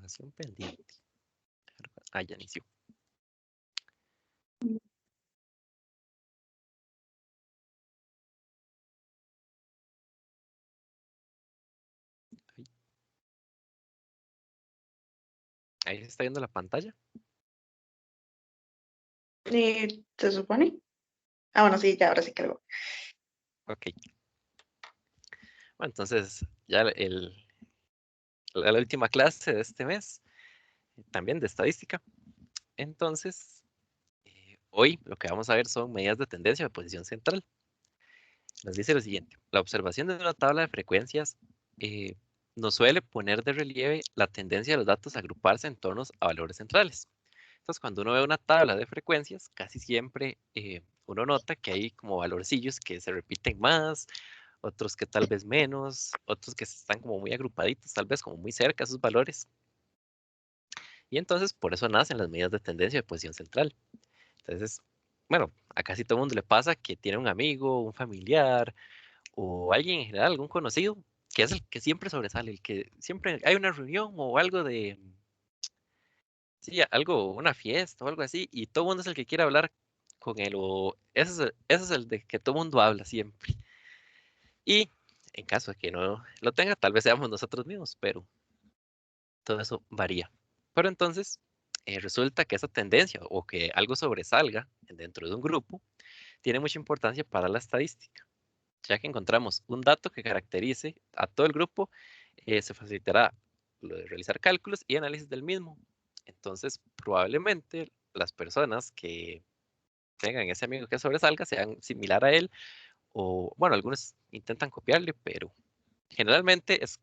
Evaluación pendiente. Ah, ya inició. Ahí se está viendo la pantalla. ¿Se supone? Ah, bueno, sí, ya, ahora sí cargo. Ok. Bueno, entonces ya la última clase de este mes, también de estadística. Entonces, hoy lo que vamos a ver son medidas de tendencia de posición central. Nos dice lo siguiente: la observación de una tabla de frecuencias eh, nos suele poner de relieve la tendencia de los datos a agruparse en torno a valores centrales. Entonces, cuando uno ve una tabla de frecuencias, casi siempre uno nota que hay como valorcillos que se repiten más, otros que tal vez menos, otros que están como muy agrupaditos, tal vez como muy cerca a esos valores. Y entonces, por eso nacen las medidas de tendencia de posición central. Entonces, bueno, a casi todo el mundo le pasa que tiene un amigo, un familiar o alguien en general, algún conocido, que es el que siempre sobresale, el que siempre hay una reunión o algo de, sí, algo, una fiesta o algo así, y todo el mundo es el que quiere hablar con él, o ese es el de que todo el mundo habla siempre. Y en caso de que no lo tenga, tal vez seamos nosotros mismos, pero todo eso varía. Pero entonces, resulta que esa tendencia o que algo sobresalga dentro de un grupo tiene mucha importancia para la estadística. Ya que encontramos un dato que caracterice a todo el grupo, se facilitará lo de realizar cálculos y análisis del mismo. Entonces, probablemente las personas que tengan ese amigo que sobresalga sean similar a él, o bueno, algunos intentan copiarle, pero generalmente es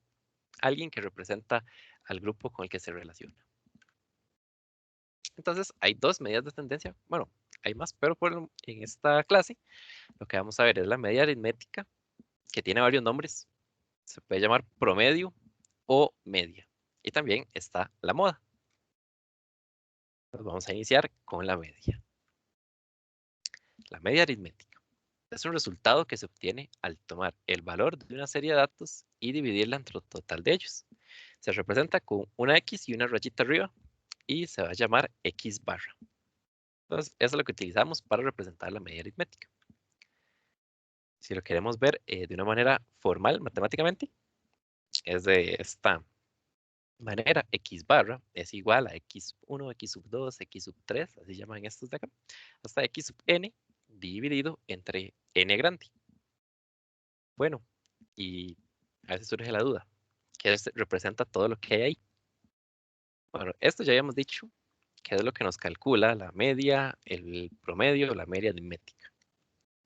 alguien que representa al grupo con el que se relaciona. Entonces, hay dos medidas de tendencia. Bueno, hay más, pero en esta clase lo que vamos a ver es la media aritmética, que tiene varios nombres. Se puede llamar promedio o media. Y también está la moda. Entonces vamos a iniciar con la media. La media aritmética es un resultado que se obtiene al tomar el valor de una serie de datos y dividirla entre el total de ellos. Se representa con una X y una rayita arriba y se va a llamar X barra. Entonces, eso es lo que utilizamos para representar la media aritmética. Si lo queremos ver de una manera formal, matemáticamente, es de esta manera: X barra es igual a X1, X sub 2, X sub 3, así llaman estos de acá, hasta X sub n dividido entre n grande. Bueno, y a veces surge la duda: ¿qué representa todo lo que hay ahí? Bueno, esto ya habíamos dicho que es lo que nos calcula la media, el promedio, la media aritmética.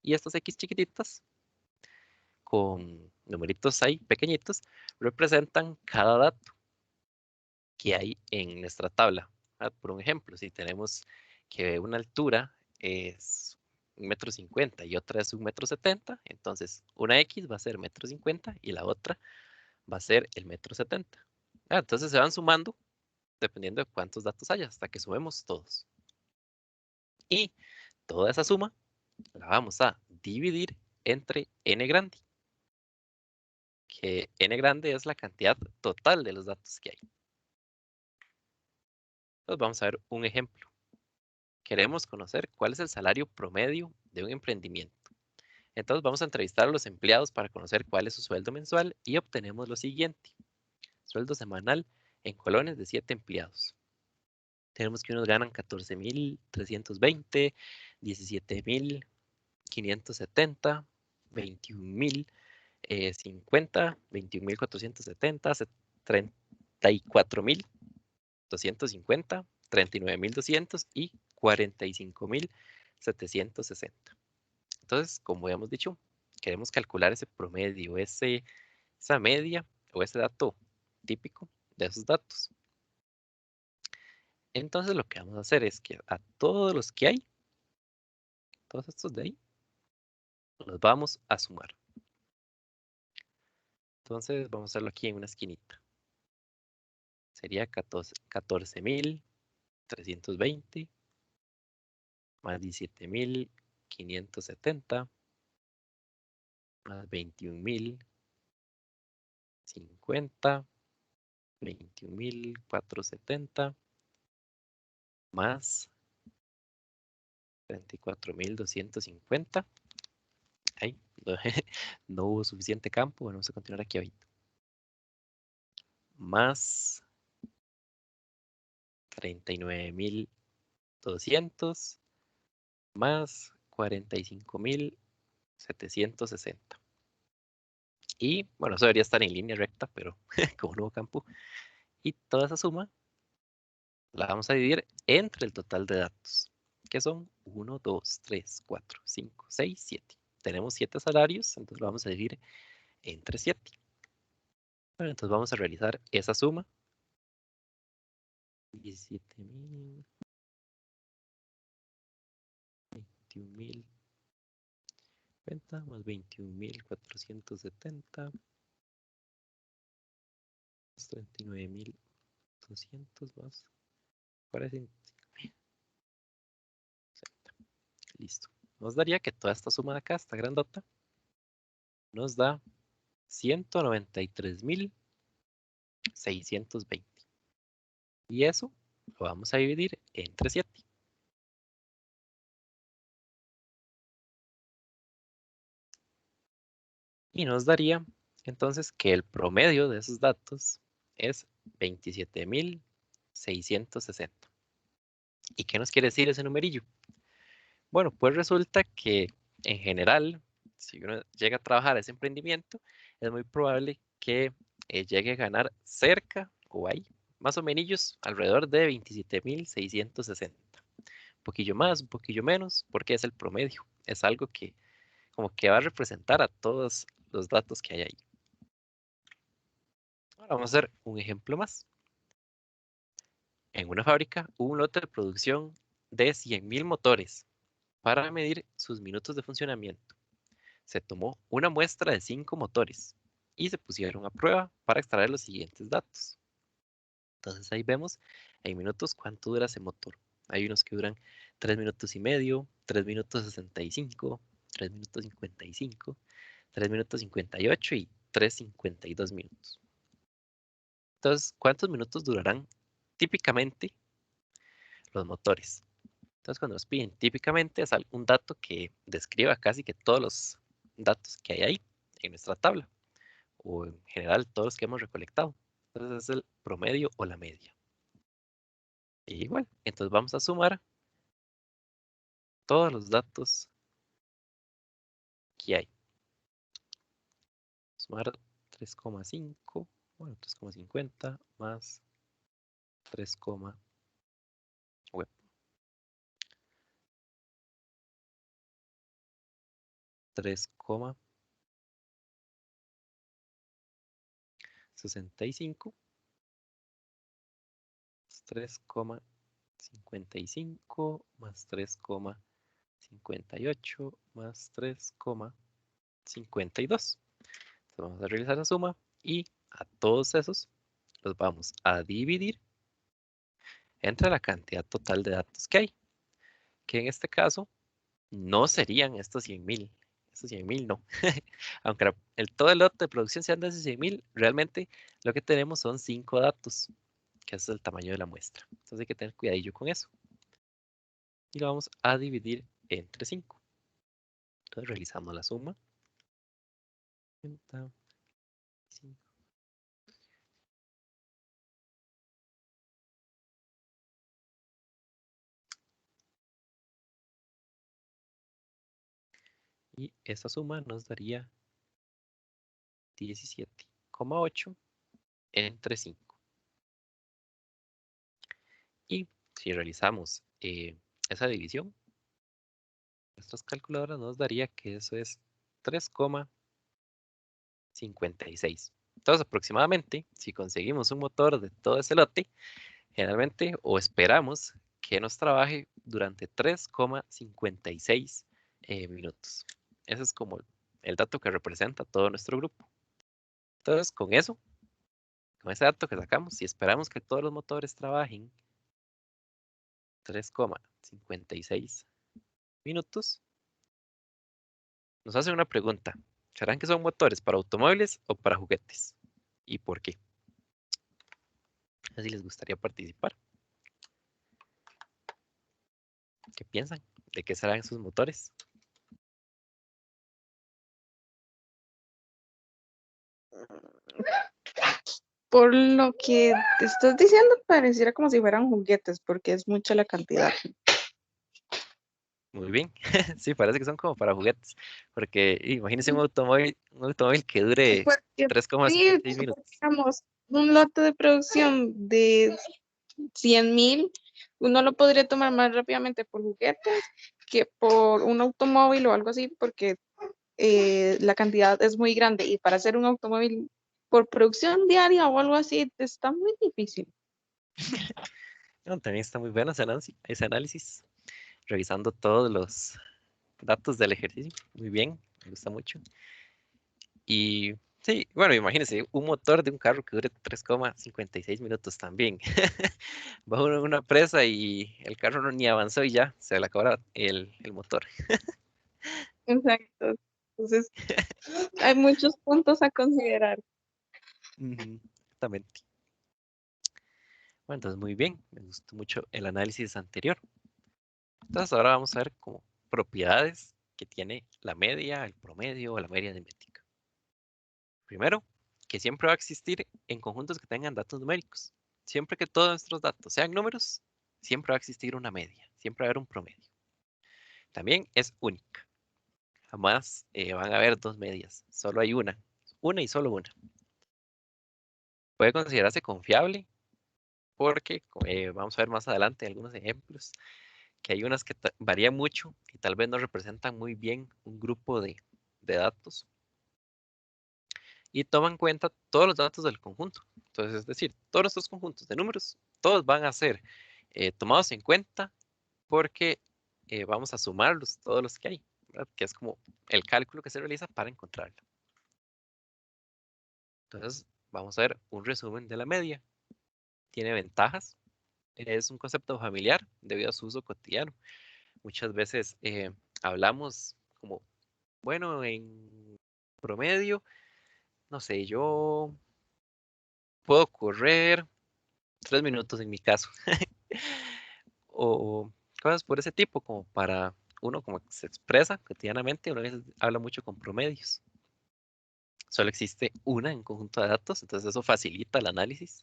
Y estos X chiquititas, con numeritos ahí pequeñitos, representan cada dato que hay en nuestra tabla. Por un ejemplo, si tenemos que una altura es 1,50 m y otra es 1,70 m, entonces una X va a ser 1,50 m y la otra va a ser el 1,70 m. Entonces se van sumando dependiendo de cuántos datos haya, hasta que sumemos todos. Y toda esa suma la vamos a dividir entre n grande, que n grande es la cantidad total de los datos que hay. Entonces vamos a ver un ejemplo. Queremos conocer cuál es el salario promedio de un emprendimiento. Entonces vamos a entrevistar a los empleados para conocer cuál es su sueldo mensual y obtenemos lo siguiente: sueldo semanal en colones de 7 empleados. Tenemos que unos ganan 14,320, 17,570, 21,050, 21,470, 34,250, 39,200 y 45,760. Entonces, como habíamos dicho, queremos calcular ese promedio, esa media o ese dato típico de esos datos. Entonces, lo que vamos a hacer es que a todos los que hay, todos estos de ahí, los vamos a sumar. Entonces, vamos a hacerlo aquí en una esquinita. Sería 14,320 más 17,570 más 21,050 21.470 más 34.250. Ahí, no hubo suficiente campo. Bueno, vamos a continuar aquí ahorita. Más 39.200 más 45.760. Y bueno, eso debería estar en línea recta, pero como no hubo campo. Y toda esa suma la vamos a dividir entre el total de datos, que son 1, 2, 3, 4, 5, 6, 7. Tenemos 7 salarios, entonces lo vamos a dividir entre 7. Bueno, entonces vamos a realizar esa suma. 17.000, 21.000 más 21.470 más 39.200 más 45.000. Listo. Nos daría que toda esta suma de acá, esta grandota, nos da 193.620. Y eso lo vamos a dividir entre 7. Y nos daría entonces que el promedio de esos datos es 27.660. ¿Y qué nos quiere decir ese numerillo? Bueno, pues resulta que en general, si uno llega a trabajar ese emprendimiento, es muy probable que llegue a ganar cerca o ahí, más o menos alrededor de 27.660. Un poquillo más, un poquillo menos, porque es el promedio. Es algo que como que va a representar a todos los datos que hay ahí. Ahora vamos a hacer un ejemplo más. En una fábrica hubo un lote de producción de 100.000 motores para medir sus minutos de funcionamiento. Se tomó una muestra de 5 motores y se pusieron a prueba para extraer los siguientes datos. Entonces ahí vemos en minutos cuánto dura ese motor. Hay unos que duran 3 minutos y medio, 3 minutos 65, 3 minutos 55, 3 minutos 58 y 3:52 minutos. Entonces, ¿cuántos minutos durarán típicamente los motores? Entonces, cuando nos piden típicamente es un dato que describa casi que todos los datos que hay ahí en nuestra tabla, o en general todos los que hemos recolectado. Entonces es el promedio o la media. Y igual, entonces vamos a sumar todos los datos que hay. Sumar 3,5, bueno, 3,50 más 3, web, 3,65 3,55 más 3,58 más 3,52. Vamos a realizar la suma y a todos esos los vamos a dividir entre la cantidad total de datos que hay, que en este caso no serían estos 100.000. Estos 100.000 no. Aunque todo el lote de producción sean de esos 100.000, realmente lo que tenemos son 5 datos, que es el tamaño de la muestra. Entonces hay que tener cuidadillo con eso. Y lo vamos a dividir entre 5. Entonces realizamos la suma. 5. Y esa suma nos daría 17,8 entre 5. Y si realizamos esa división, nuestras calculadoras nos daría que eso es 3,56. Entonces, aproximadamente, si conseguimos un motor de todo ese lote, generalmente o esperamos que nos trabaje durante 3,56 minutos. Ese es como el dato que representa todo nuestro grupo. Entonces, con eso, con ese dato que sacamos, si esperamos que todos los motores trabajen 3,56 minutos, nos hacen una pregunta. ¿Serán que son motores para automóviles o para juguetes? ¿Y por qué? No sé si les gustaría participar. ¿Qué piensan? ¿De qué serán sus motores? Por lo que te estás diciendo, pareciera como si fueran juguetes, porque es mucha la cantidad. Muy bien. Sí, parece que son como para juguetes. Porque imagínense un automóvil que dure Porque sí, 3,56 minutos. digamos, un lote de producción de 100,000, uno lo podría tomar más rápidamente por juguetes que por un automóvil o algo así, porque la cantidad es muy grande y para hacer un automóvil por producción diaria o algo así está muy difícil. No, también está muy bueno ese análisis. Revisando todos los datos del ejercicio. Muy bien, me gusta mucho. Y sí, bueno, imagínense, un motor de un carro que dure 3,56 minutos también. Va uno en una presa y el carro no ni avanzó y ya se le acabó el motor. Exacto. Entonces, hay muchos puntos a considerar. Ujú, exactamente. Bueno, entonces muy bien, me gustó mucho el análisis anterior. Entonces ahora vamos a ver como propiedades que tiene la media, el promedio o la media aritmética. Primero, que siempre va a existir en conjuntos que tengan datos numéricos. Siempre que todos nuestros datos sean números, siempre va a existir una media, siempre va a haber un promedio. También es única. Jamás van a haber dos medias, solo hay una y solo una. Puede considerarse confiable porque vamos a ver más adelante algunos ejemplos, que hay unas que varían mucho y tal vez no representan muy bien un grupo de datos y toman en cuenta todos los datos del conjunto. Entonces, es decir, todos estos conjuntos de números, todos van a ser tomados en cuenta porque vamos a sumarlos todos los que hay, ¿verdad? Que es como el cálculo que se realiza para encontrarlo. Entonces, vamos a ver un resumen de la media. Tiene ventajas. Es un concepto familiar debido a su uso cotidiano. Muchas veces hablamos como, bueno, en promedio, no sé, yo puedo correr 3 minutos en mi caso. O cosas por ese tipo, como para uno como que se expresa cotidianamente, uno a veces habla mucho con promedios. Solo existe una en conjunto de datos, entonces eso facilita el análisis.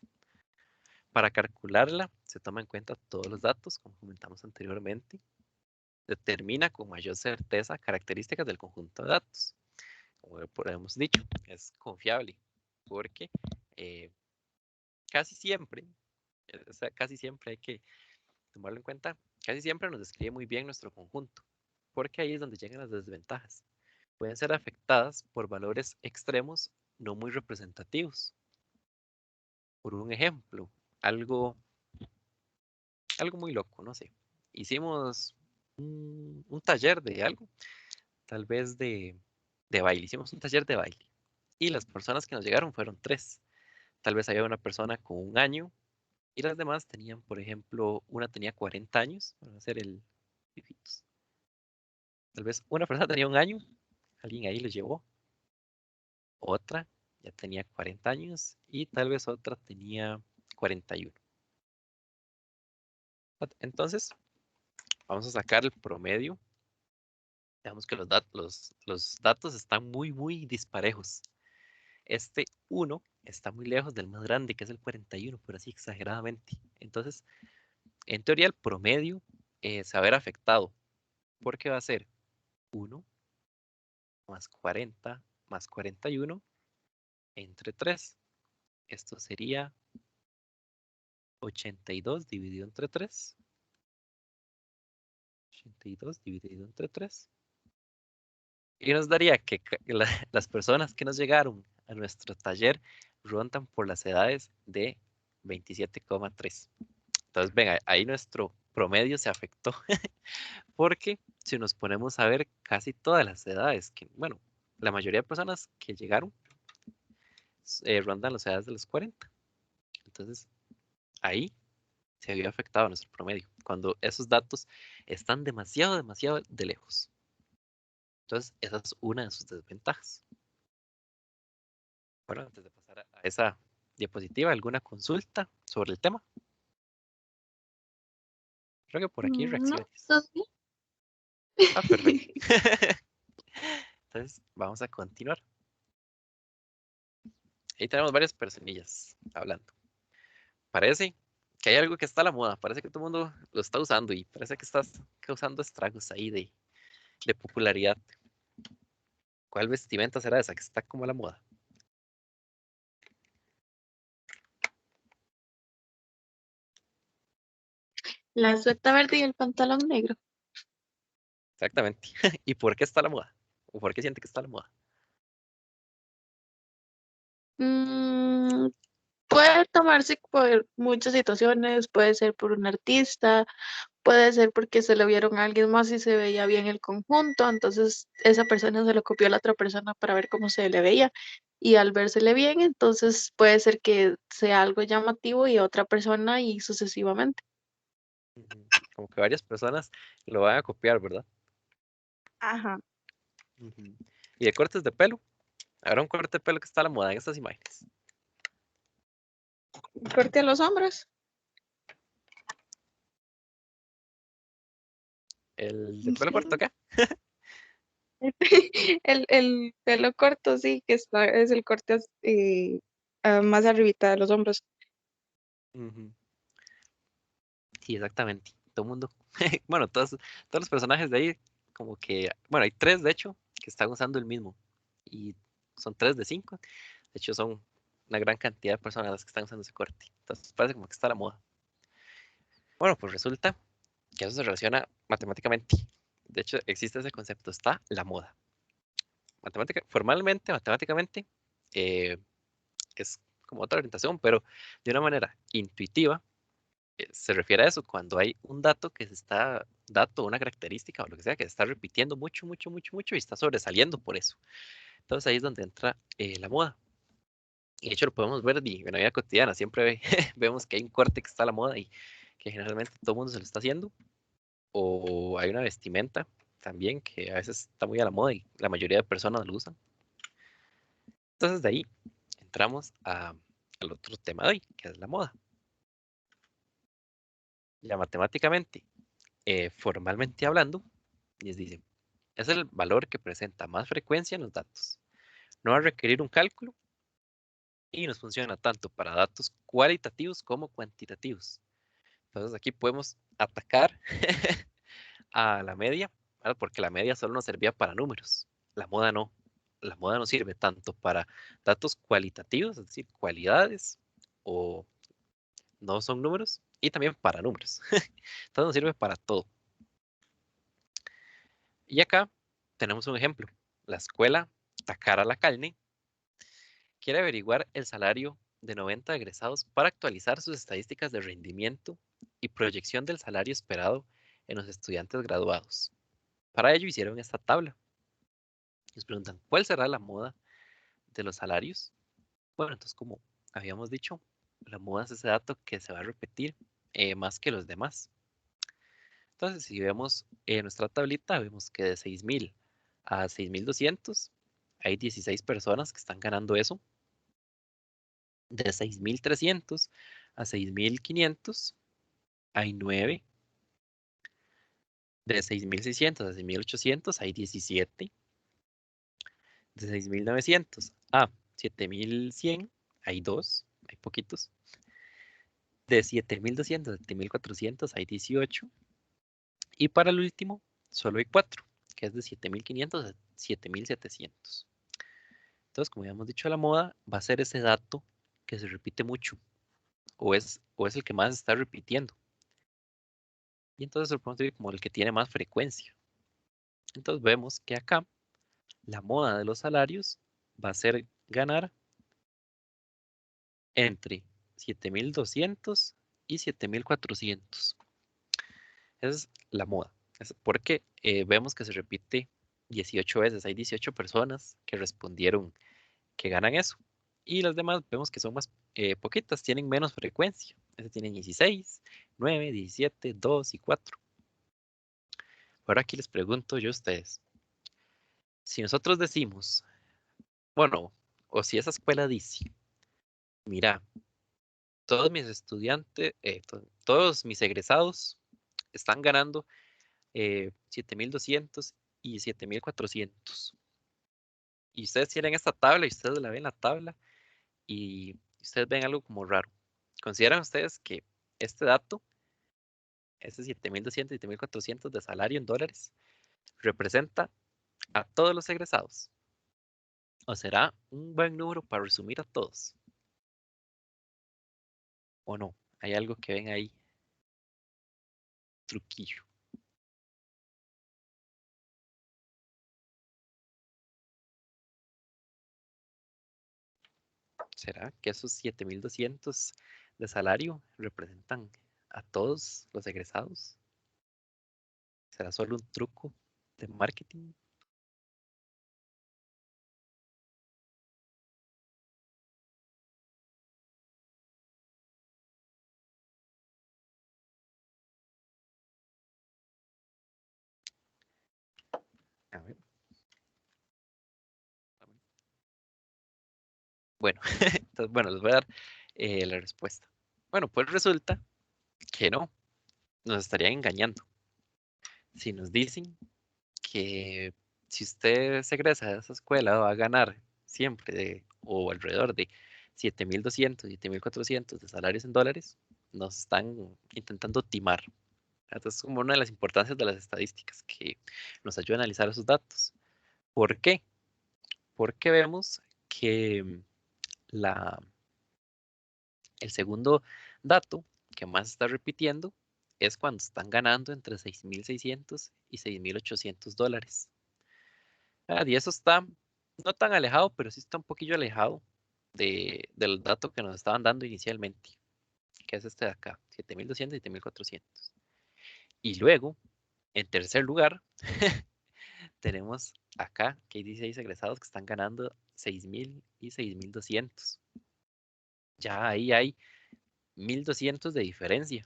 Para calcularla, se toma en cuenta todos los datos, como comentamos anteriormente. Determina con mayor certeza características del conjunto de datos. Como hemos dicho, es confiable, porque eh, casi siempre, o sea, casi siempre hay que tomarlo en cuenta, casi siempre nos describe muy bien nuestro conjunto, porque ahí es donde llegan las desventajas. Pueden ser afectadas por valores extremos no muy representativos. Por un ejemplo, algo, algo muy loco, no sé. Hicimos un taller de algo, tal vez de baile. Hicimos un taller de baile y las personas que nos llegaron fueron tres. Tal vez había una persona con 1 año y las demás tenían, por ejemplo, una tenía 40 años, para hacer el viejitos. Tal vez una persona tenía 1 año, alguien ahí lo llevó, otra ya tenía 40 años y tal vez otra tenía 41. Entonces, vamos a sacar el promedio. Veamos que los datos están muy, muy disparejos. Este 1 está muy lejos del más grande, que es el 41, por así exageradamente. Entonces, en teoría, el promedio se va a ver afectado, porque va a ser 1 más 40 más 41 entre 3. Esto sería 82 dividido entre 3. 82 dividido entre 3. Y nos daría que las personas que nos llegaron a nuestro taller rondan por las edades de 27,3. Entonces, ven, ahí nuestro promedio se afectó, porque si nos ponemos a ver casi todas las edades, que bueno, la mayoría de personas que llegaron rondan las edades de los 40. Entonces, ahí se había afectado nuestro promedio, cuando esos datos están demasiado, demasiado de lejos. Entonces, esa es una de sus desventajas. Bueno, antes de pasar a esa diapositiva, alguna consulta sobre el tema. Creo que por aquí No, reacciones. todo bien. Ah, perfecto. Entonces, vamos a continuar. Ahí tenemos varias personillas hablando. Parece que hay algo que está a la moda. Parece que todo el mundo lo está usando y parece que estás causando estragos ahí de popularidad. ¿Cuál vestimenta será esa que está como a la moda? La sueta verde y el pantalón negro. Exactamente. ¿Y por qué está a la moda? ¿O por qué siente que está a la moda? Mm, puede tomarse por muchas situaciones, puede ser por un artista, puede ser porque se lo vieron a alguien más y se veía bien el conjunto, entonces esa persona se lo copió a la otra persona para ver cómo se le veía y al vérsele bien, entonces puede ser que sea algo llamativo y otra persona y sucesivamente. Ujú. Como que varias personas lo van a copiar, ¿verdad? Ajá. Ujú. Y de cortes de pelo. Habrá un corte de pelo que está a la moda en estas imágenes. Corte a los hombros. El de pelo corto Sí. acá. El pelo corto, sí, que está, es el corte más arribita de los hombros. Ujú. Sí, exactamente. Todo el mundo. Bueno, todos los personajes de ahí, como que. Bueno, hay tres, de hecho, que están usando el mismo. Y son tres de cinco. De hecho, son una gran cantidad de personas las que están usando ese corte. Entonces parece como que está a la moda. Bueno, pues resulta que eso se relaciona matemáticamente. De hecho, existe ese concepto, está la moda. Formalmente, matemáticamente, eh, es como otra orientación, pero de una manera intuitiva, se refiere a eso cuando hay un dato que se está, dato, una característica o lo que sea, que se está repitiendo mucho, mucho, mucho, mucho y está sobresaliendo por eso. Entonces ahí es donde entra la moda. Y de hecho lo podemos ver en la vida cotidiana. Siempre vemos que hay un corte que está a la moda y que generalmente todo el mundo se lo está haciendo. O hay una vestimenta también que a veces está muy a la moda y la mayoría de personas lo usan. Entonces de ahí entramos al otro tema de hoy, que es la moda. Ya matemáticamente, formalmente hablando, les dice, es el valor que presenta más frecuencia en los datos. No va a requerir un cálculo y nos funciona tanto para datos cualitativos como cuantitativos. Entonces aquí podemos atacar a la media, ¿verdad? Porque la media solo nos servía para números. La moda no. La moda nos sirve tanto para datos cualitativos, es decir, cualidades o no son números, y también para números. Entonces nos sirve para todo. Y acá tenemos un ejemplo. La escuela Takara La Calne quiere averiguar el salario de 90 egresados para actualizar sus estadísticas de rendimiento y proyección del salario esperado en los estudiantes graduados. Para ello hicieron esta tabla. Nos preguntan, ¿cuál será la moda de los salarios? Bueno, entonces como habíamos dicho, la moda es ese dato que se va a repetir más que los demás. Entonces, si vemos nuestra tablita, vemos que de 6.000 a 6.200 hay 16 personas que están ganando eso. De 6.300 a 6.500 hay 9. De 6.600 a 6.800 hay 17. De 6.900 a 7.100 hay 2, hay poquitos. De 7.200 a 7.400 hay 18. Y para el último, solo hay 4, que es de 7.500 a 7.700. Entonces, como ya hemos dicho, la moda va a ser ese dato que se repite mucho o es el que más se está repitiendo. Y entonces lo podemos decir como el que tiene más frecuencia. Entonces vemos que acá la moda de los salarios va a ser ganar entre 7.200 y 7.400. Esa es la moda. Es porque vemos que se repite 18 veces. Hay 18 personas que respondieron que ganan eso. Y las demás vemos que son más poquitas, tienen menos frecuencia. Este tiene 16, 9, 17, 2 y 4. Ahora aquí les pregunto yo a ustedes. Si nosotros decimos, bueno, o si esa escuela dice mira, todos mis estudiantes, todos mis egresados están ganando 7.200 y 7.400. Y ustedes tienen esta tabla y ustedes la ven en la tabla y ustedes ven algo como raro. ¿Consideran ustedes que este dato, este 7.200 y 7.400 de salario en dólares, representa a todos los egresados? ¿O será un buen número para resumir a todos? ¿O no? Hay algo que ven ahí, truquillo. ¿Será que esos 7.200 de salario representan a todos los egresados? ¿Será solo un truco de marketing? A ver. Bueno, entonces, bueno, les voy a dar la respuesta. Bueno, pues resulta que no, nos estarían engañando. Si nos dicen que si usted se egresa de esa escuela va a ganar siempre o alrededor de 7.200, 7.400 de salarios en dólares, nos están intentando timar. Entonces, es como una de las importancias de las estadísticas que nos ayuda a analizar esos datos. ¿Por qué? Porque vemos que la, el segundo dato que más está repitiendo es cuando están ganando entre 6.600 y 6.800 dólares. Y eso está no tan alejado, pero sí está un poquillo alejado del dato que nos estaban dando inicialmente, que es este de acá, 7.200 y 7.400. Y luego, en tercer lugar, tenemos acá que hay 16 egresados que están ganando 6.000 y 6.200. Ya ahí hay 1.200 de diferencia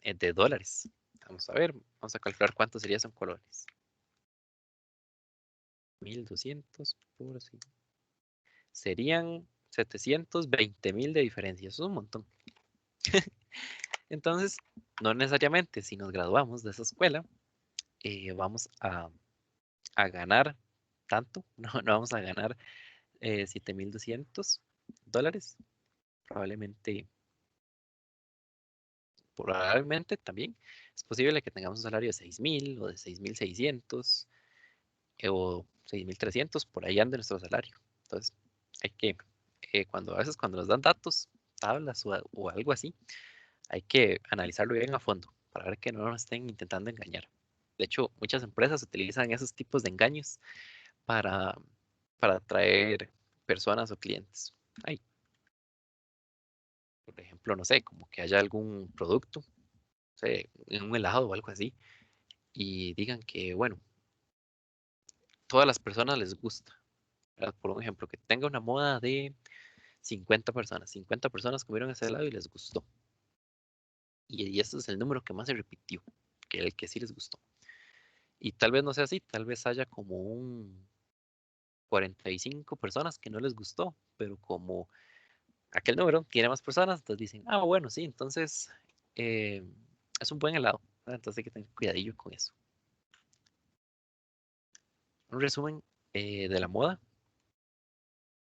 de dólares. Vamos a ver, vamos a calcular cuánto sería eso en colones. 1.200 por 6. Serían 720.000 de diferencia. Eso es un montón. Entonces, no necesariamente si nos graduamos de esa escuela, vamos a ganar tanto. No vamos a ganar 7.200 dólares. Probablemente, probablemente también es posible que tengamos un salario de 6.000 o de 6.600 o 6.300, por ahí anda nuestro salario. Entonces, hay que, a veces cuando nos dan datos, tablas o algo así, hay que analizarlo bien a fondo para ver que no nos estén intentando engañar. De hecho, muchas empresas utilizan esos tipos de engaños para, para atraer personas o clientes. Ay, por ejemplo, no sé, como que haya algún producto, no sé, un helado o algo así, y digan que, bueno, todas las personas les gusta. ¿Verdad? Por un ejemplo, que tenga una moda de 50 personas comieron ese helado y les gustó. Y ese es el número que más se repitió, que el que sí les gustó. Y tal vez no sea así, tal vez haya como un 45 personas que no les gustó, pero como aquel número tiene más personas, entonces dicen, ah, bueno, sí, entonces eh, es un buen helado, ¿verdad? Entonces hay que tener cuidadillo con eso. Un resumen de la moda,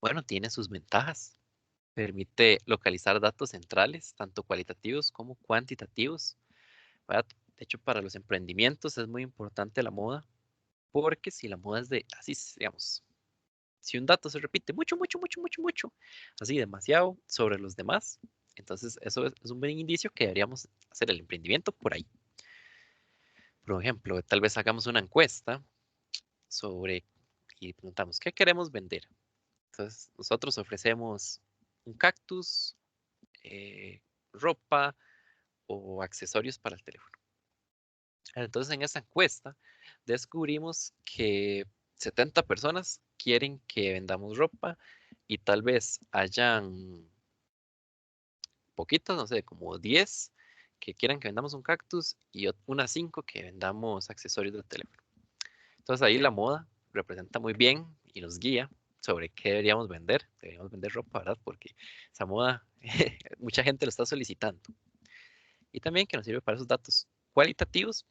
bueno, tiene sus ventajas. Permite localizar datos centrales, tanto cualitativos como cuantitativos, ¿verdad? De hecho, para los emprendimientos es muy importante la moda, porque si la moda es de, así, digamos, si un dato se repite mucho, mucho, mucho, mucho, mucho, así demasiado sobre los demás, entonces eso es un buen indicio que deberíamos hacer el emprendimiento por ahí. Por ejemplo, tal vez hagamos una encuesta sobre y preguntamos, ¿qué queremos vender? Entonces, nosotros ofrecemos un cactus, ropa o accesorios para el teléfono. Entonces, en esa encuesta descubrimos que 70 personas quieren que vendamos ropa y tal vez hayan poquitas, no sé, como 10 que quieran que vendamos un cactus y unas 5 que vendamos accesorios del teléfono. Entonces ahí la moda representa muy bien y nos guía sobre qué deberíamos vender. Deberíamos vender ropa, ¿verdad? Porque esa moda, mucha gente lo está solicitando. Y también que nos sirve para esos datos cualitativos,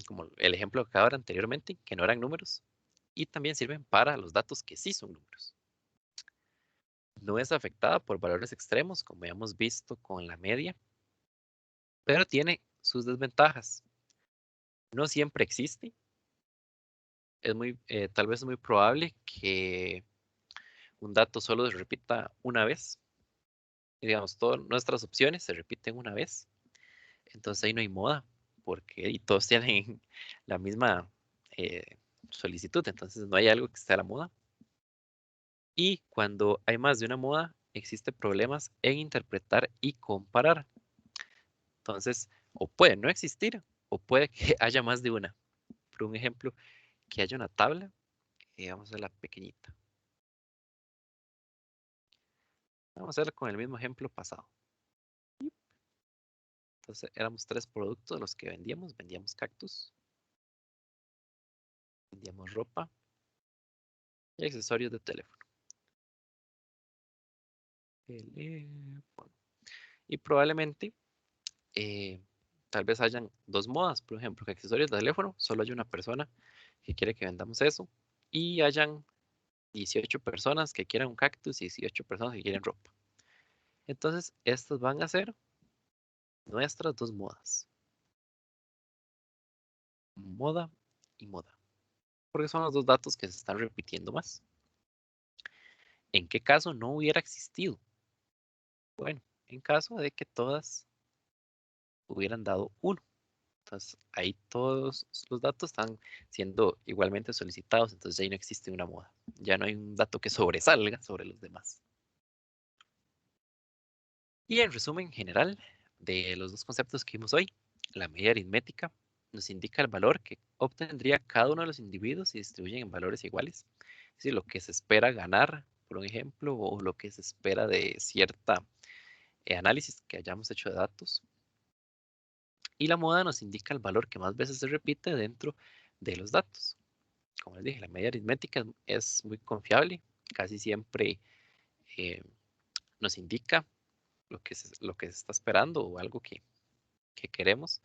como el ejemplo que acabo de dar anteriormente, que no eran números, y también sirven para los datos que sí son números. No es afectada por valores extremos, como ya hemos visto con la media, pero tiene sus desventajas. No siempre existe. Es tal vez es muy probable que un dato solo se repita una vez. Digamos, todas nuestras opciones se repiten una vez. Entonces ahí no hay moda, porque y todos tienen la misma eh, solicitud. Entonces no hay algo que esté a la moda. Y cuando hay más de una moda, existen problemas en interpretar y comparar. Entonces, o puede no existir, o puede que haya más de una. Por un ejemplo, que haya una tabla, vamos a la pequeñita. Vamos a hacerlo con el mismo ejemplo pasado. Entonces, éramos 3 productos los que vendíamos. Vendíamos cactus, vendíamos ropa y accesorios de teléfono. Y probablemente, tal vez hayan 2 modas. Por ejemplo, que accesorios de teléfono, solo hay una persona que quiere que vendamos eso. Y hayan 18 personas que quieran un cactus y 18 personas que quieren ropa. Entonces, estas van a ser nuestras 2 modas. Moda y moda. Porque son los 2 datos que se están repitiendo más. ¿En qué caso no hubiera existido? Bueno, en caso de que todas hubieran dado 1. Entonces, ahí todos los datos están siendo igualmente solicitados. Entonces, ahí no existe una moda. Ya no hay un dato que sobresalga sobre los demás. Y en resumen general de los 2 conceptos que vimos hoy, la medida aritmética nos indica el valor que obtendría cada uno de los individuos si distribuyen en valores iguales. Es decir, lo que se espera ganar, por un ejemplo, o lo que se espera de cierta análisis que hayamos hecho de datos. Y la moda nos indica el valor que más veces se repite dentro de los datos. Como les dije, la medida aritmética es muy confiable, casi siempre eh, nos indica lo que se está esperando o algo que queremos,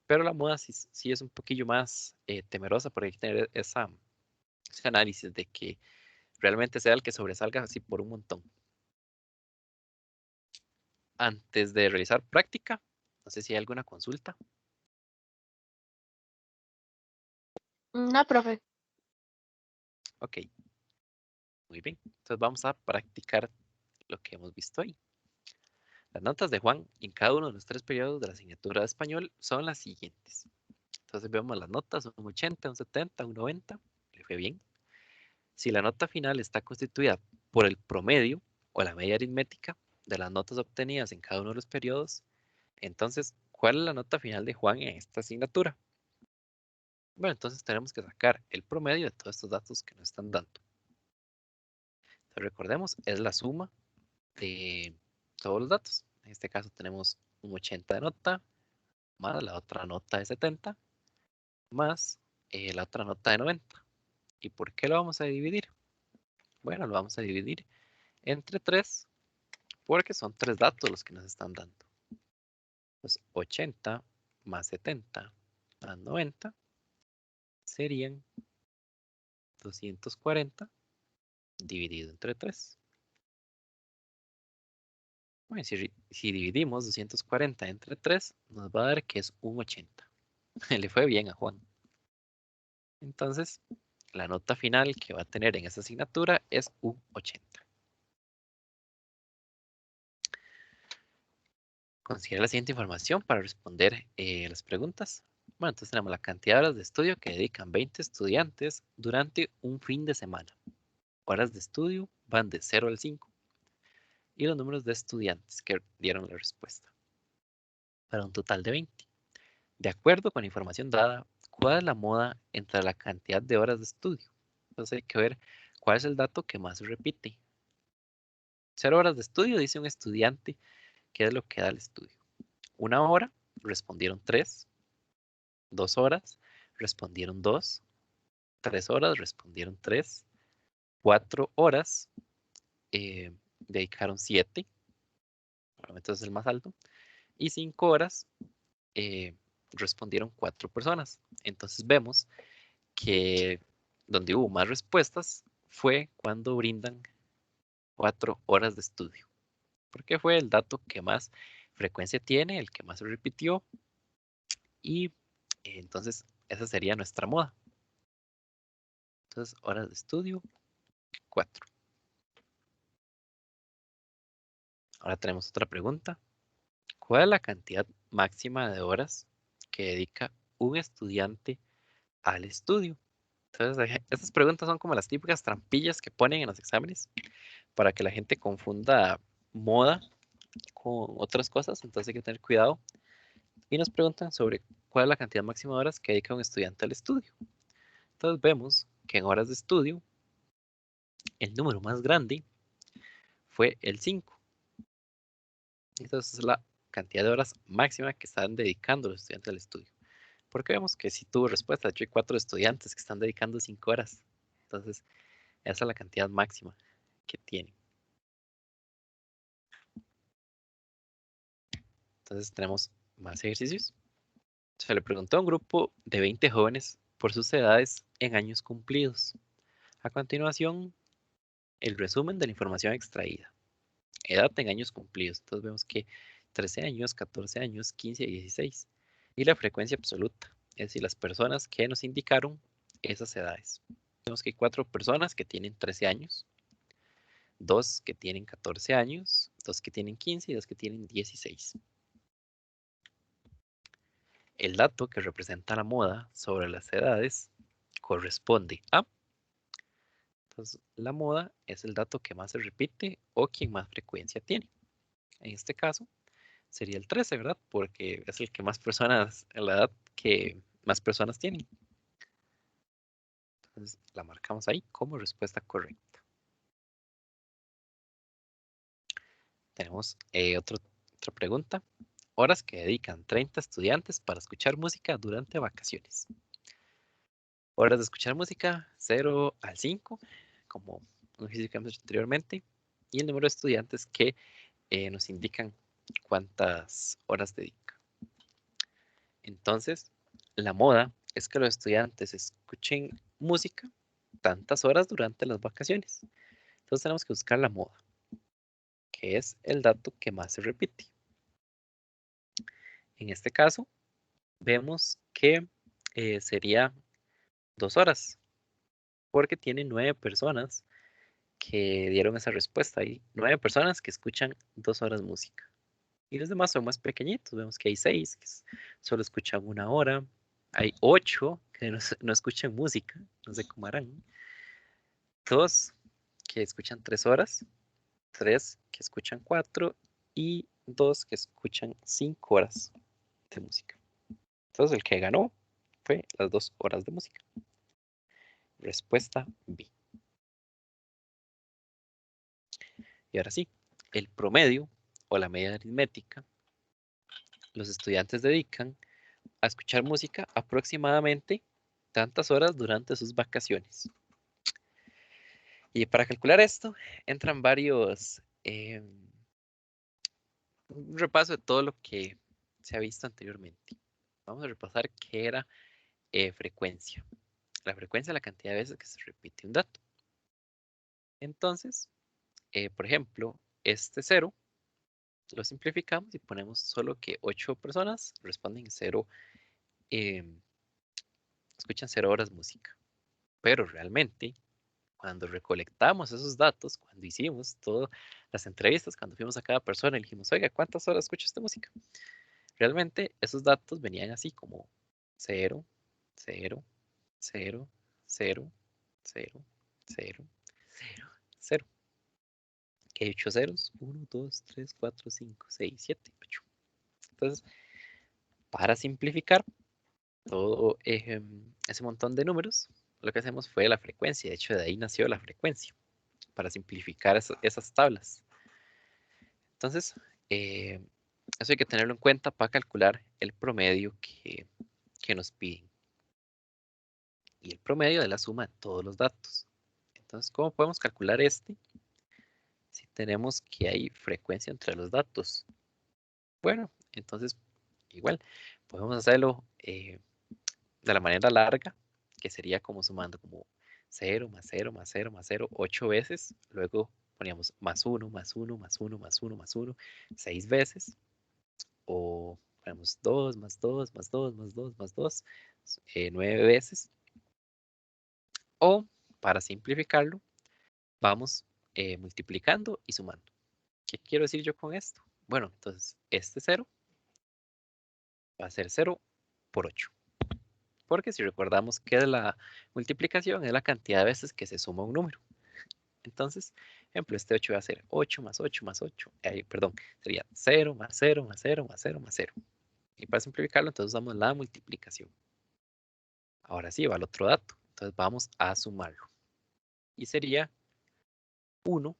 pero la moda sí es un poquillo más temerosa porque hay que tener ese análisis de que realmente sea el que sobresalga así por un montón. Antes de realizar práctica, no sé si hay alguna consulta. No, profe. Ok, muy bien. Entonces vamos a practicar lo que hemos visto hoy. Las notas de Juan en cada uno de los 3 periodos de la asignatura de español son las siguientes. Entonces vemos las notas, un 80, un 70, un 90, le fue bien. Si la nota final está constituida por el promedio o la media aritmética de las notas obtenidas en cada uno de los periodos, entonces, ¿cuál es la nota final de Juan en esta asignatura? Bueno, entonces tenemos que sacar el promedio de todos estos datos que nos están dando. Entonces, recordemos, es la suma de todos los datos. En este caso tenemos un 80 de nota, más la otra nota de 70, más la otra nota de 90. ¿Y por qué lo vamos a dividir? Bueno, lo vamos a dividir entre 3 porque son 3 datos los que nos están dando. Pues 80 más 70 más 90 serían 240 dividido entre 3. Bueno, si dividimos 240 entre 3, nos va a dar que es un 80. Le fue bien a Juan. Entonces, la nota final que va a tener en esta asignatura es un 80. Considera la siguiente información para responder las preguntas. Bueno, entonces tenemos la cantidad de horas de estudio que dedican 20 estudiantes durante un fin de semana. Horas de estudio van de 0 al 5 y los números de estudiantes que dieron la respuesta, para un total de 20. De acuerdo con la información dada, ¿cuál es la moda entre la cantidad de horas de estudio? Entonces hay que ver cuál es el dato que más se repite. 0 horas de estudio, dice un estudiante, ¿qué es lo que da el estudio? 1 hora, respondieron 3. 2 horas, respondieron 2. 3 horas, respondieron 3. 4 horas dedicaron 7, probablemente es el más alto, y 5 horas respondieron 4 personas. Entonces vemos que donde hubo más respuestas fue cuando brindan 4 horas de estudio, porque fue el dato que más frecuencia tiene, el que más se repitió, y entonces esa sería nuestra moda. Entonces, horas de estudio, 4. Ahora tenemos otra pregunta. ¿Cuál es la cantidad máxima de horas que dedica un estudiante al estudio? Entonces, estas preguntas son como las típicas trampillas que ponen en los exámenes para que la gente confunda moda con otras cosas, entonces hay que tener cuidado. Y nos preguntan sobre cuál es la cantidad máxima de horas que dedica un estudiante al estudio. Entonces vemos que en horas de estudio, el número más grande fue el 5. Entonces es la cantidad de horas máxima que están dedicando los estudiantes al estudio. Porque vemos que si tuvo respuesta, de hecho hay 4 estudiantes que están dedicando 5 horas. Entonces, esa es la cantidad máxima que tienen. Entonces tenemos más ejercicios. Se le preguntó a un grupo de 20 jóvenes por sus edades en años cumplidos. A continuación, el resumen de la información extraída. Edad en años cumplidos. Entonces vemos que 13 años, 14 años, 15 y 16. Y la frecuencia absoluta, es decir, las personas que nos indicaron esas edades. Vemos que hay 4 personas que tienen 13 años, 2 que tienen 14 años, 2 que tienen 15 y 2 que tienen 16. El dato que representa la moda sobre las edades corresponde a... Entonces, la moda es el dato que más se repite o quien más frecuencia tiene. En este caso, sería el 13, ¿verdad? Porque es el que más personas, la edad que más personas tienen. Entonces, la marcamos ahí como respuesta correcta. Tenemos otra pregunta. Horas que dedican 30 estudiantes para escuchar música durante vacaciones. Horas de escuchar música, 0 al 5, como un ejercicio que hemos hecho anteriormente. Y el número de estudiantes que nos indican cuántas horas dedican. Entonces, la moda es que los estudiantes escuchen música tantas horas durante las vacaciones. Entonces tenemos que buscar la moda, que es el dato que más se repite. En este caso, vemos que sería 2 horas, porque tiene 9 personas que dieron esa respuesta. Hay 9 personas que escuchan 2 horas música. Y los demás son más pequeñitos. Vemos que hay 6 que solo escuchan 1 hora. Hay 8 que no escuchan música. No sé cómo harán. 2 que escuchan 3 horas. 3 que escuchan 4. Y 2 que escuchan 5 horas de música. Entonces el que ganó fue las 2 horas de música. Respuesta B. Y ahora sí, el promedio o la media aritmética, los estudiantes dedican a escuchar música aproximadamente tantas horas durante sus vacaciones. Y para calcular esto, entran varios, un repaso de todo lo que se ha visto anteriormente. Vamos a repasar qué era frecuencia. La frecuencia es la cantidad de veces que se repite un dato. Entonces, por ejemplo, este 0 lo simplificamos y ponemos solo que 8 personas responden 0, escuchan 0 horas música. Pero realmente, cuando recolectamos esos datos, cuando hicimos todas las entrevistas, cuando fuimos a cada persona y dijimos, oiga, ¿cuántas horas escucha esta música? Realmente esos datos venían así como 0, 0, 0, 0, 0, 0, 0, 0. Que hay 8 ceros, 1, 2, 3, 4, 5, 6, 7, 8. Entonces, para simplificar todo ese montón de números, lo que hacemos fue la frecuencia. De hecho, de ahí nació la frecuencia, para simplificar esas tablas. Entonces, eso hay que tenerlo en cuenta para calcular el promedio que nos piden. Y el promedio de la suma de todos los datos. Entonces, ¿cómo podemos calcular este? Si tenemos que hay frecuencia entre los datos. Bueno, entonces, igual, podemos hacerlo de la manera larga, que sería como sumando como 0 más 0 más 0 más 0, 8 veces. Luego poníamos más 1 más 1 más 1 más 1 más 1, 6 veces. O ponemos 2 más 2 más 2 más 2 más 2, 9 veces. O, para simplificarlo, vamos multiplicando y sumando. ¿Qué quiero decir yo con esto? Bueno, entonces este 0 va a ser 0 por 8. Porque si recordamos que la multiplicación es la cantidad de veces que se suma un número. Entonces, ejemplo, este 8 va a ser 8 más 8 más 8. Perdón, sería 0 más 0 más 0 más 0 más 0. Y para simplificarlo, entonces usamos la multiplicación. Ahora sí, va el otro dato. Entonces vamos a sumarlo. Y sería 1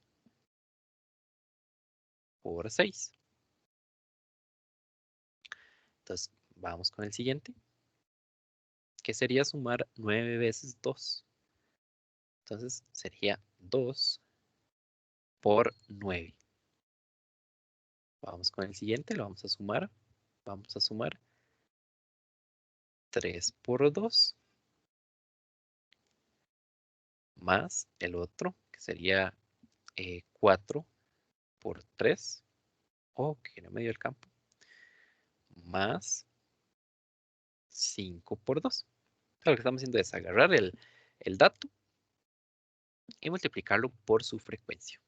por 6. Entonces, vamos con el siguiente, que sería sumar 9 veces 2. Entonces, sería 2 por 9. Vamos con el siguiente, lo vamos a sumar. Vamos a sumar 3 por 2 más el otro, que sería 4 por 3. Oh, que no me dio el campo. Más 5 por 2. Lo que estamos haciendo es agarrar el dato y multiplicarlo por su frecuencia.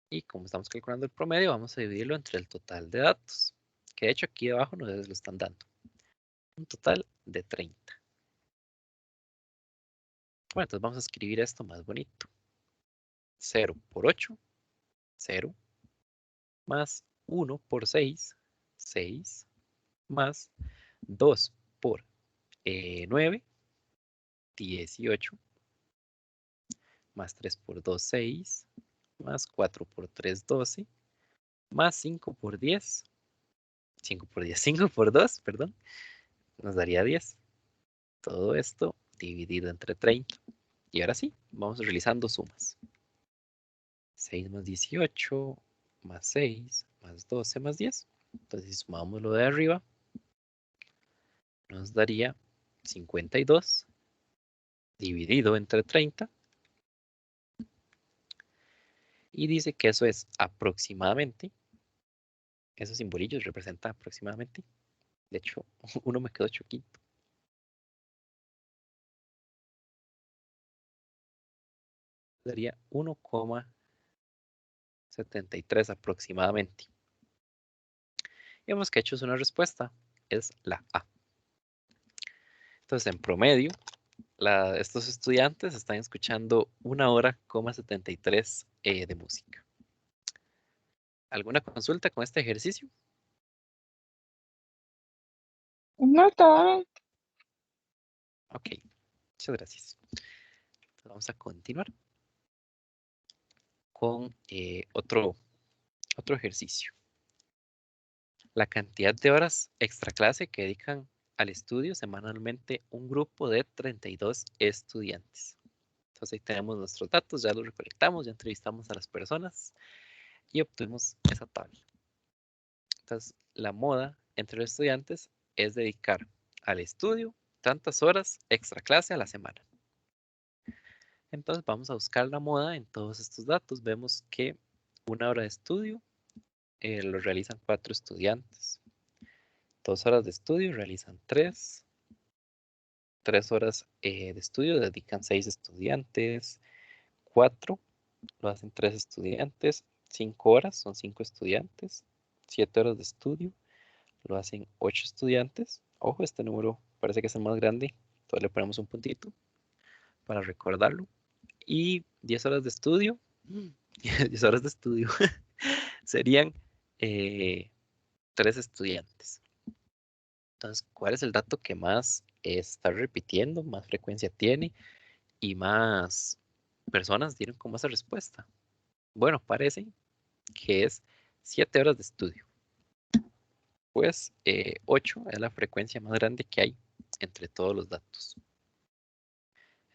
Y como estamos calculando el promedio, vamos a dividirlo entre el total de datos, que de hecho aquí abajo nos lo están dando. Un total de 30. Bueno, entonces vamos a escribir esto más bonito. 0 por 8, 0. Más 1 por 6, 6. Más 2 por 9, 18. Más 3 por 2, 6. Más 4 por 3, 12. Más 5 por 10. 5 por 10, 5 por 2, perdón. Nos daría 10. Todo esto dividido entre 30. Y ahora sí, vamos realizando sumas. 6 más 18, más 6, más 12, más 10. Entonces, si sumamos lo de arriba, nos daría 52 dividido entre 30. Y dice que eso es aproximadamente, esos simbolillos representan aproximadamente. De hecho, uno me quedó choquito. Daría 1,73 aproximadamente. Y hemos que hecho es una respuesta, es la A. Entonces, en promedio, estos estudiantes están escuchando 1 hora,73 de música. ¿Alguna consulta con este ejercicio? No, todo. Ok, muchas gracias. Entonces, vamos a continuar con otro ejercicio. La cantidad de horas extra clase que dedican al estudio semanalmente un grupo de 32 estudiantes. Entonces ahí tenemos nuestros datos, ya los recolectamos, ya entrevistamos a las personas y obtuvimos esa tabla. Entonces, la moda entre los estudiantes es dedicar al estudio tantas horas extra clase a la semana. Entonces, vamos a buscar la moda en todos estos datos. Vemos que 1 hora de estudio lo realizan 4 estudiantes. 2 horas de estudio realizan 3. 3 horas de estudio dedican 6 estudiantes. 4 lo hacen 3 estudiantes. 5 horas son 5 estudiantes. 7 horas de estudio lo hacen 8 estudiantes. Ojo, este número parece que es el más grande. Entonces le ponemos un puntito para recordarlo. Y 10 horas de estudio. 10 horas de estudio serían 3 estudiantes. Entonces, ¿cuál es el dato que más está repitiendo, más frecuencia tiene y más personas dieron como esa respuesta? Bueno, parece que es 7 horas de estudio. Pues 8 es la frecuencia más grande que hay entre todos los datos.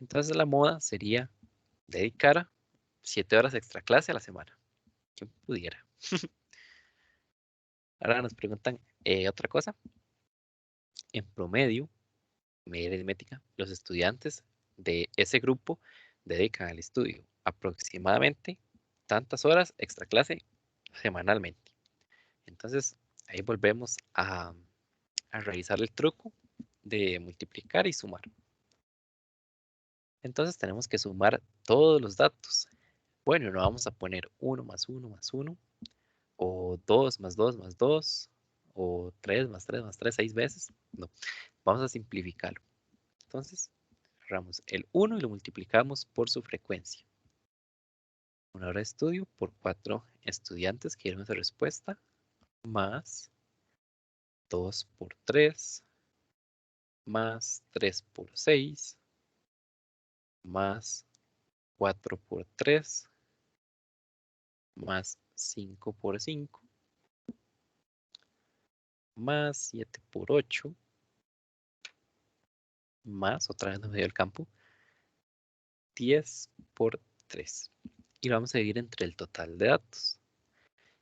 Entonces la moda sería dedicara 7 horas extra clase a la semana. ¿Quién pudiera? Ahora nos preguntan otra cosa. En promedio, media aritmética, los estudiantes de ese grupo dedican al estudio aproximadamente tantas horas extra clase semanalmente. Entonces, ahí volvemos a revisar el truco de multiplicar y sumar. Entonces tenemos que sumar todos los datos. Bueno, no vamos a poner 1 más 1 más 1, o 2 más 2 más 2, o 3 más 3 más 3, 6 veces. No, vamos a simplificarlo. Entonces, agarramos el 1 y lo multiplicamos por su frecuencia. Una hora de estudio por 4 estudiantes que dieron esa respuesta, más 2 por 3, más 3 por 6, más 4 por 3, más 5 por 5, más 7 por 8, más, otra vez no me dio el campo, 10 por 3. Y lo vamos a dividir entre el total de datos,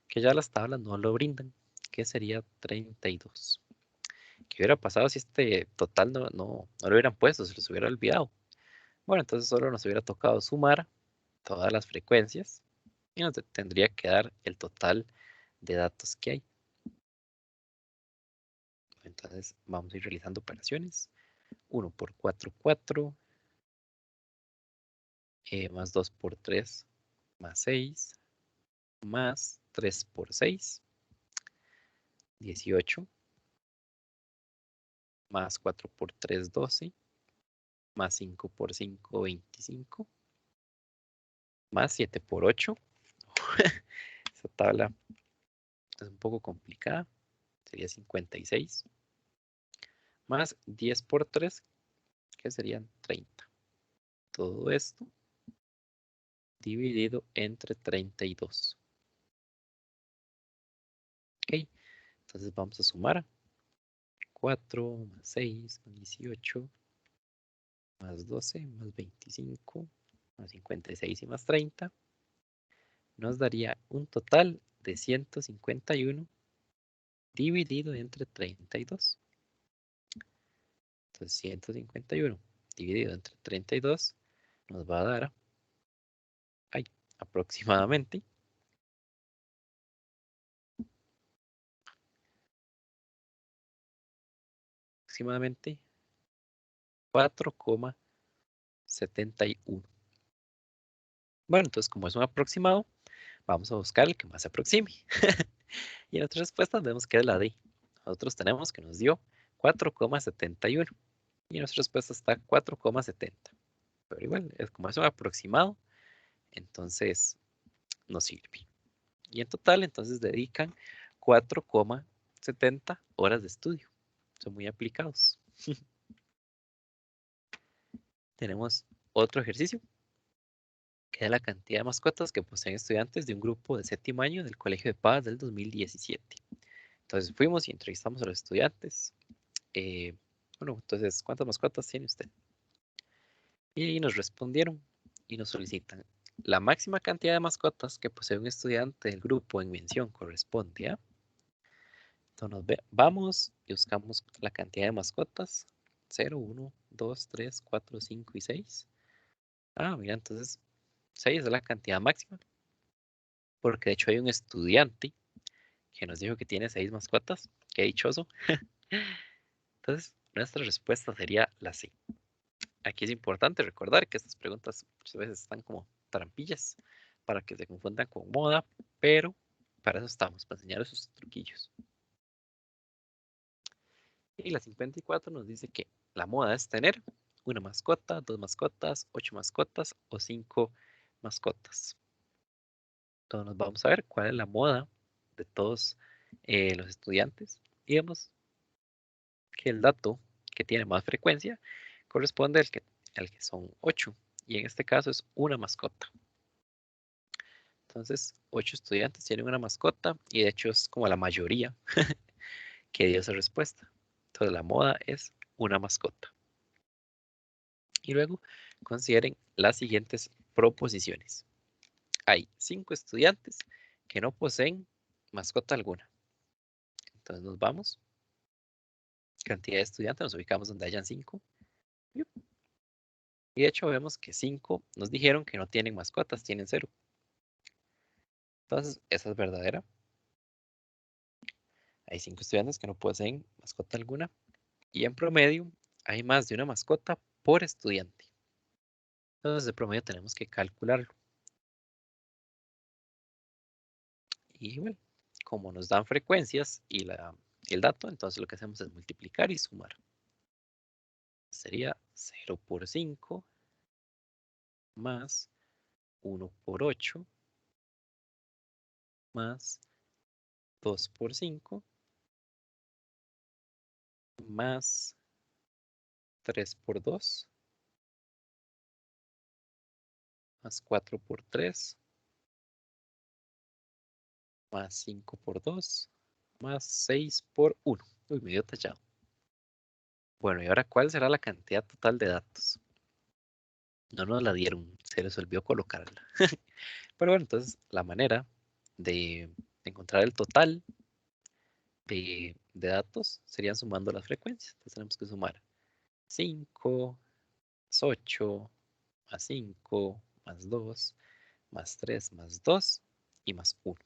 que ya las tablas no lo brindan, que sería 32. ¿Qué hubiera pasado si este total no lo hubieran puesto, se los hubiera olvidado? Bueno, entonces solo nos hubiera tocado sumar todas las frecuencias y nos tendría que dar el total de datos que hay. Entonces vamos a ir realizando operaciones. 1 por 4, 4, más 2 por 3, más 6, más 3 por 6, 18, más 4 por 3, 12, más 5 por 5, 25, más 7 por 8. Esta tabla es un poco complicada, sería 56, más 10 por 3, que serían 30. Todo esto dividido entre 32. Ok, entonces vamos a sumar 4 más 6 más 18 más 12 más 25 más 56 y más 30. Nos daría un total de 151 dividido entre 32. Entonces 151 dividido entre 32 nos va a dar aproximadamente 4,71. Bueno, entonces como es un aproximado, vamos a buscar el que más se aproxime. Y en nuestra respuesta vemos que es la D. Nosotros tenemos que nos dio 4,71. Y nuestra respuesta está 4,70. Pero igual, como es un aproximado, entonces nos sirve. Y en total, entonces dedican 4,70 horas de estudio. Son muy aplicados. Tenemos otro ejercicio, que es la cantidad de mascotas que poseen estudiantes de un grupo de 7º año del Colegio de Paz del 2017. Entonces fuimos y entrevistamos a los estudiantes. Bueno, entonces, ¿cuántas mascotas tiene usted? Y nos respondieron y nos solicitan. La máxima cantidad de mascotas que posee un estudiante del grupo en mención corresponde a... Entonces vamos y buscamos la cantidad de mascotas. 0, 1, 2, 3, 4, 5 y 6. Ah, mira, entonces 6 es la cantidad máxima. Porque de hecho hay un estudiante que nos dijo que tiene 6 mascotas. Qué dichoso. Entonces, nuestra respuesta sería la C. Aquí es importante recordar que estas preguntas muchas veces están como trampillas para que se confundan con moda, pero para eso estamos, para enseñar esos truquillos. Y la 54 nos dice que la moda es tener una mascota, 2 mascotas, 8 mascotas o 5 mascotas. Entonces nos vamos a ver cuál es la moda de todos los estudiantes. Y vemos que el dato que tiene más frecuencia corresponde al que son 8. Y en este caso es una mascota. Entonces, 8 estudiantes tienen una mascota y de hecho es como la mayoría que dio esa respuesta. Entonces, la moda es una mascota. Y luego consideren las siguientes proposiciones. Hay 5 estudiantes que no poseen mascota alguna. Entonces nos vamos. Cantidad de estudiantes, nos ubicamos donde hayan 5. Y de hecho vemos que 5 nos dijeron que no tienen mascotas, tienen 0. Entonces, esa es verdadera. Hay 5 estudiantes que no poseen mascota alguna. Y en promedio, hay más de una mascota por estudiante. Entonces, de promedio tenemos que calcularlo. Y bueno, como nos dan frecuencias y el dato, entonces lo que hacemos es multiplicar y sumar. Sería 0 por 5 más 1 por 8 más 2 por 5 más 3 por 2 más 4 por 3 más 5 por 2 más 6 por 1. Uy, me dio tachado. Bueno, y ahora, ¿cuál será la cantidad total de datos? No nos la dieron, se les olvidó colocarla. Pero bueno, entonces la manera de encontrar el total de datos sería sumando las frecuencias. Entonces tenemos que sumar 5 más 8 más 5 más 2 más 3 más 2 y más 1.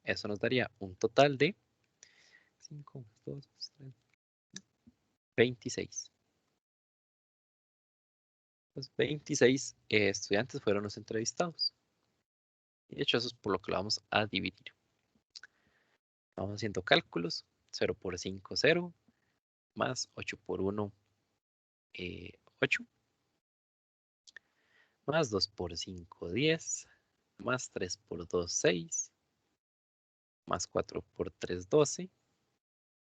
Eso nos daría un total de 5 más 2 más 3, 26. Los 26 estudiantes fueron los entrevistados. Y de hecho, eso es por lo que lo vamos a dividir. Vamos haciendo cálculos. 0 por 5, 0. Más 8 por 1, 8. Más 2 por 5, 10. Más 3 por 2, 6. Más 4 por 3, 12.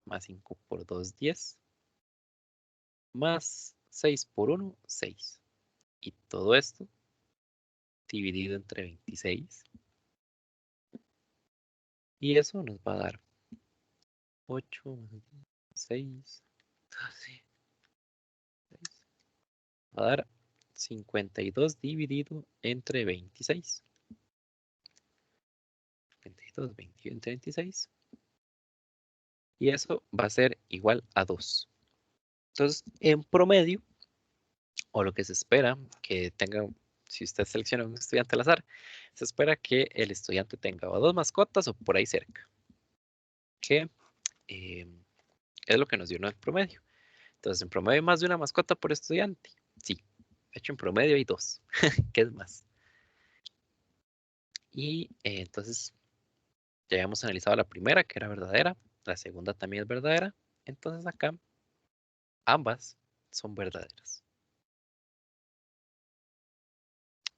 Más 5 por 2, 10. Más 6 por 1, 6. Y todo esto dividido entre 26. Y eso nos va a dar 8, 6, 12, 6. Va a dar 52 dividido entre 26. 52, 21 entre 26. Y eso va a ser igual a 2. Entonces, en promedio, o lo que se espera que tenga, si usted selecciona un estudiante al azar, se espera que el estudiante tenga o 2 mascotas o por ahí cerca. Que es lo que nos dio el promedio. Entonces, en promedio hay más de una mascota por estudiante. Sí, de hecho en promedio hay 2. ¿Qué es más? Y entonces ya habíamos analizado la primera, que era verdadera. La segunda también es verdadera. Entonces acá ambas son verdaderas.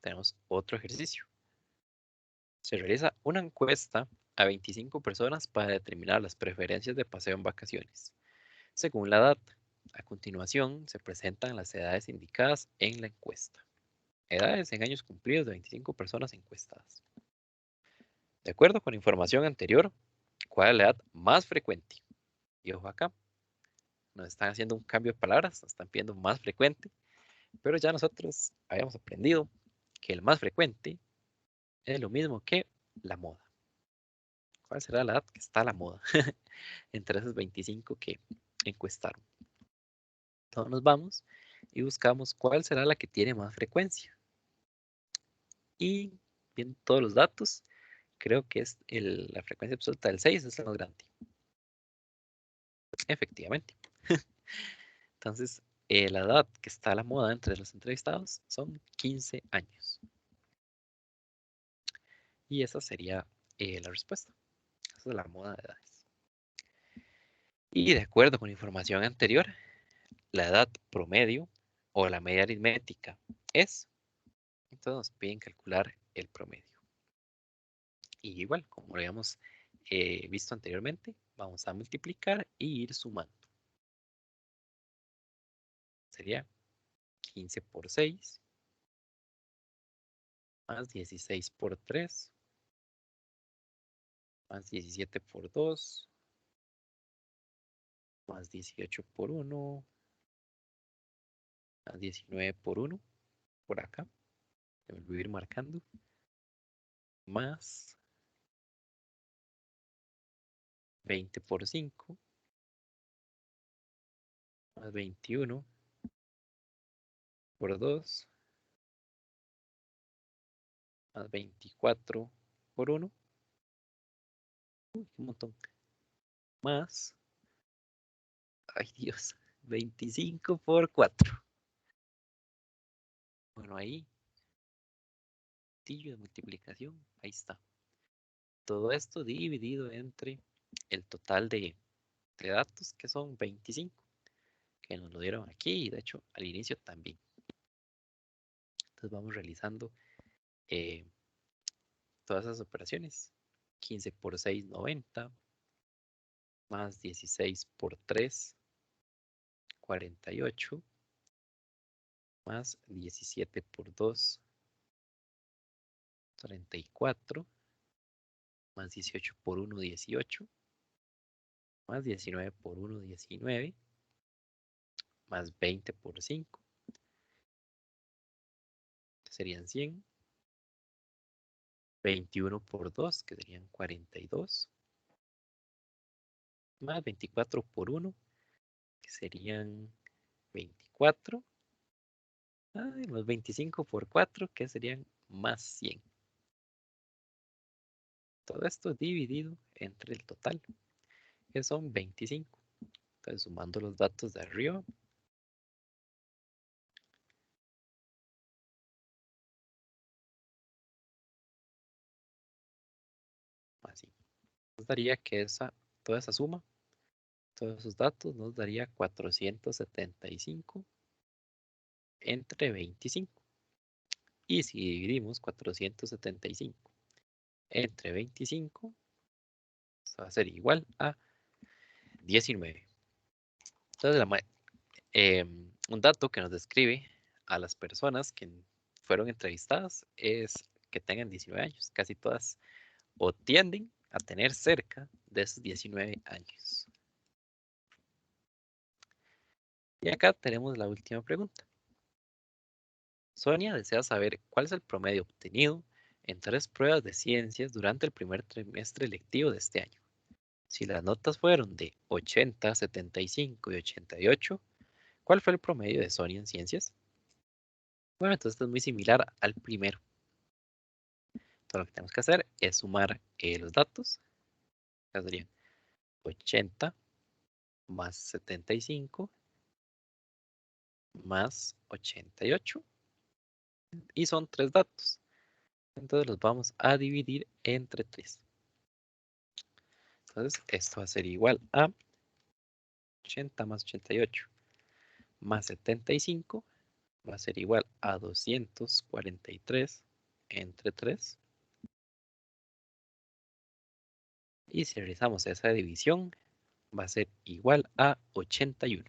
Tenemos otro ejercicio. Se realiza una encuesta a 25 personas para determinar las preferencias de paseo en vacaciones, según la edad. A continuación, se presentan las edades indicadas en la encuesta. Edades en años cumplidos de 25 personas encuestadas. De acuerdo con la información anterior, ¿cuál es la edad más frecuente? Y ojo acá, nos están haciendo un cambio de palabras, nos están pidiendo más frecuente, pero ya nosotros habíamos aprendido que el más frecuente es lo mismo que la moda. ¿Cuál será la edad que está a la moda? Entre esos 25 que encuestaron. Entonces nos vamos y buscamos cuál será la que tiene más frecuencia. Y viendo todos los datos, creo que es la frecuencia absoluta del 6 es la más grande. Efectivamente. Entonces, la edad que está a la moda entre los entrevistados son 15 años. Y esa sería la respuesta. Esa es la moda de edades. Y de acuerdo con la información anterior, la edad promedio o la media aritmética es, entonces nos piden calcular el promedio. Y igual, como lo habíamos visto anteriormente, vamos a multiplicar y ir sumando. Sería 15 por 6 más 16 por 3 más 17 por 2 más 18 por 1 más 19 por 1 por acá me voy a ir marcando, más 20 por 5, más 21 por 2, más 24 por 1, un montón, más, ay Dios, 25 por 4. Bueno, ahí, de multiplicación, ahí está. Todo esto dividido entre el total de datos, que son 25, que nos lo dieron aquí y de hecho al inicio también. Entonces vamos realizando todas esas operaciones. 15 por 6, 90, más 16 por 3, 48, más 17 por 2, 34, más 18 por 1, 18, más 19 por 1, 19, más 20 por 5, que serían 100, 21 por 2, que serían 42, más 24 por 1, que serían 24, más 25 por 4, que serían más 100. Todo esto dividido entre el total, que son 25. Entonces, sumando los datos de arriba, así. Nos daría que toda esa suma, todos esos datos, nos daría 475 entre 25. Y si dividimos 475 entre 25, va a ser igual a 19. Entonces, un dato que nos describe a las personas que fueron entrevistadas es que tengan 19 años. Casi todas o tienden a tener cerca de esos 19 años. Y acá tenemos la última pregunta. Sonia desea saber cuál es el promedio obtenido en 3 pruebas de ciencias durante el primer trimestre lectivo de este año. Si las notas fueron de 80, 75 y 88, ¿cuál fue el promedio de Sonia en ciencias? Bueno, entonces esto es muy similar al primero. Entonces lo que tenemos que hacer es sumar los datos. Acá serían 80 más 75 más 88. Y son 3 datos. Entonces los vamos a dividir entre 3. Entonces esto va a ser igual a 80 más 88 más 75 va a ser igual a 243 entre 3. Y si realizamos esa división, va a ser igual a 81.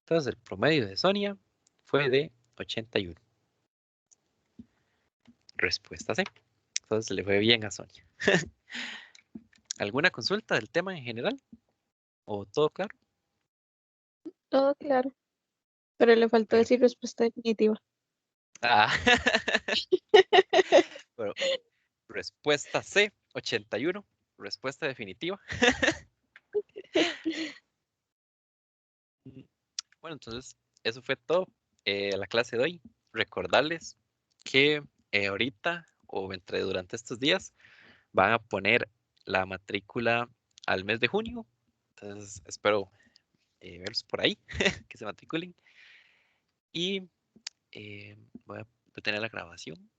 Entonces el promedio de Sonia fue de 81. Respuesta C. Entonces le fue bien a Sonia. ¿Alguna consulta del tema en general? ¿O todo claro? Todo claro. Pero le faltó Pero, decir respuesta definitiva. ah, pero respuesta C, 81. Respuesta definitiva. Bueno, entonces eso fue todo. La clase de hoy. Recordarles que ahorita o durante estos días van a poner la matrícula al mes de junio. Entonces espero verlos por ahí, que se matriculen. Y voy a detener la grabación